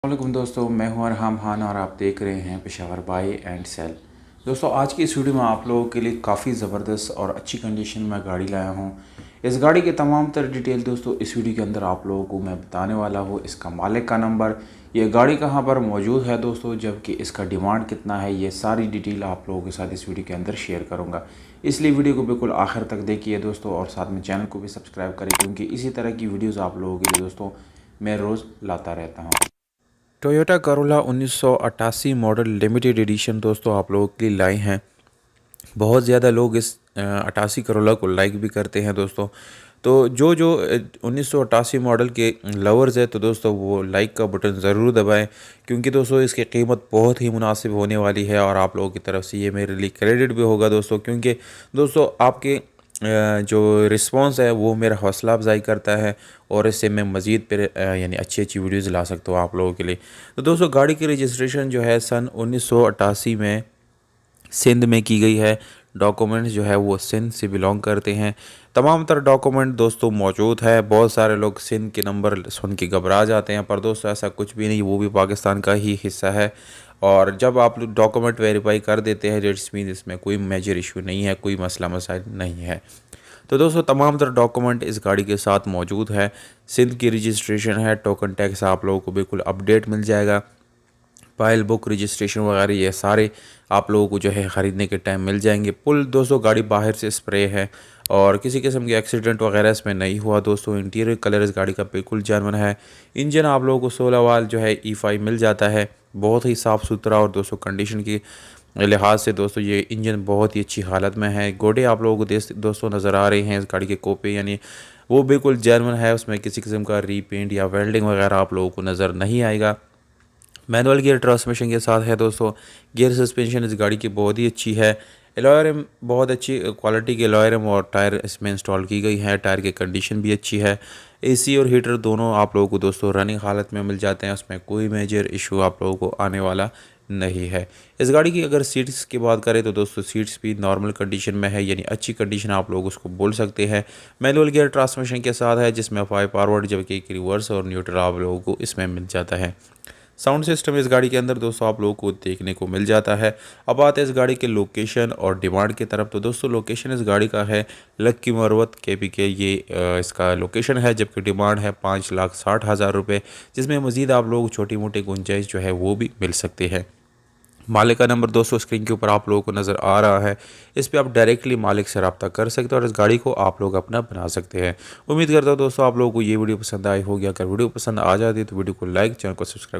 वालेकुम दोस्तों, मैं हूं अरहम खान और आप देख रहे हैं पेशावर बाय एंड सेल। दोस्तों, आज की इस वीडियो में आप लोगों के लिए काफ़ी ज़बरदस्त और अच्छी कंडीशन में गाड़ी लाया हूं। इस गाड़ी के तमाम तर डिटेल दोस्तों इस वीडियो के अंदर आप लोगों को मैं बताने वाला हूं। इसका मालिक का नंबर, ये गाड़ी कहां पर मौजूद है दोस्तों, जबकि इसका डिमांड कितना है, ये सारी डिटेल आप लोगों के साथ इस वीडियो के अंदर शेयर करूँगा। इसलिए वीडियो को बिल्कुल आखिर तक देखिए दोस्तों, और साथ में चैनल को भी सब्सक्राइब करें, क्योंकि इसी तरह की वीडियोज़ आप लोगों के लिए दोस्तों मैं रोज़ लाता रहता हूँ। Toyota Corolla 1988 model limited edition दोस्तों आप लोगों के लिए लाए हैं। बहुत ज़्यादा लोग इस 88 करोला को लाइक भी करते हैं दोस्तों। तो जो जो 1988 मॉडल के लवर्स है तो दोस्तों वो लाइक का बटन ज़रूर दबाएं, क्योंकि दोस्तों इसकी कीमत बहुत ही मुनासिब होने वाली है और आप लोगों की तरफ से ये मेरे लिए क्रेडिट भी होगा दोस्तों, क्योंकि दोस्तों आपके जो रिस्पांस है वो मेरा हौसला अफजाई करता है और इससे मैं मज़ीद पर यानी अच्छी अच्छी वीडियोज़ ला सकता हूँ आप लोगों के लिए। तो दोस्तों गाड़ी की रजिस्ट्रेशन जो है सन 1988 में सिंध में की गई है। डॉक्यूमेंट्स जो है वो सिंध से बिलोंग करते हैं। तमाम तर डॉक्यूमेंट दोस्तों मौजूद है। बहुत सारे लोग सिंध के नंबर सुन के घबरा जाते हैं, पर दोस्तों ऐसा कुछ भी नहीं, वो भी पाकिस्तान का ही हिस्सा है। और जब आप डॉक्यूमेंट वेरीफाई कर देते हैं इट्स मीन इसमें कोई मेजर इशू नहीं है, कोई मसला मसाइल नहीं है। तो दोस्तों तमाम तरह डॉक्यूमेंट इस गाड़ी के साथ मौजूद है। सिंध की रजिस्ट्रेशन है, टोकन टैक्स आप लोगों को बिल्कुल अपडेट मिल जाएगा। फाइल बुक रजिस्ट्रेशन वगैरह ये सारे आप लोगों को जो है ख़रीदने के टाइम मिल जाएंगे। पुल दोस्तों गाड़ी बाहर से स्प्रे है और किसी किस्म के एक्सीडेंट वगैरह इसमें नहीं हुआ दोस्तों। इंटीरियर कलर इस गाड़ी का बिल्कुल जेन्युइन है। इंजन आप लोगों को 16 वाल जो है E5 मिल जाता है, बहुत ही साफ़ सुथरा। और दोस्तों कंडीशन की लिहाज से दोस्तों ये इंजन बहुत ही अच्छी हालत में है। गोडे आप लोगों को दोस्तों नज़र आ रहे हैं इस गाड़ी के कोपे, यानी वो बिल्कुल जेन्युइन है, उसमें किसी किस्म का रीपेंट या वेल्डिंग वगैरह आप लोगों को नज़र नहीं आएगा। मैनुअल गियर ट्रांसमिशन के साथ है दोस्तों। गियर सस्पेंशन इस गाड़ी की बहुत ही अच्छी है। अलॉय रिम बहुत अच्छी क्वालिटी के अलॉय रिम और टायर इसमें इंस्टॉल की गई है। टायर की कंडीशन भी अच्छी है। एसी और हीटर दोनों आप लोगों को दोस्तों रनिंग हालत में मिल जाते हैं, उसमें कोई मेजर इशू आप लोगों को आने वाला नहीं है। इस गाड़ी की अगर सीट्स की बात करें तो दोस्तों सीट्स भी नॉर्मल कंडीशन में है, यानी अच्छी कंडीशन आप लोग उसको बोल सकते हैं। मैनुअल गियर ट्रांसमिशन के साथ है, जिसमें 5 फॉरवर्ड जबकि एक रिवर्स और न्यूट्रल आप लोगों को इसमें मिल जाता है। साउंड सिस्टम इस गाड़ी के अंदर दोस्तों आप लोगों को देखने को मिल जाता है। अब आते हैं इस गाड़ी के लोकेशन और डिमांड की तरफ। तो दोस्तों लोकेशन इस गाड़ी का है लक्की मरवत KPK, ये इसका लोकेशन है, जबकि डिमांड है 5,60,000 रुपये, जिसमें मज़ीद आप लोग छोटी मोटी गुंजाइश जो है वो भी मिल सकते हैं। मालिक का नंबर दोस्तों स्क्रीन के ऊपर आप लोगों को नज़र आ रहा है, इस पर आप डायरेक्टली मालिक से रब्ता कर सकते हो और इस गाड़ी को आप लोग अपना बना सकते हैं। उम्मीद करता हूँ दोस्तों आप लोगों को ये वीडियो पसंद आई होगी। अगर वीडियो पसंद आ जाती है तो वीडियो को लाइक, चैनल को सब्सक्राइब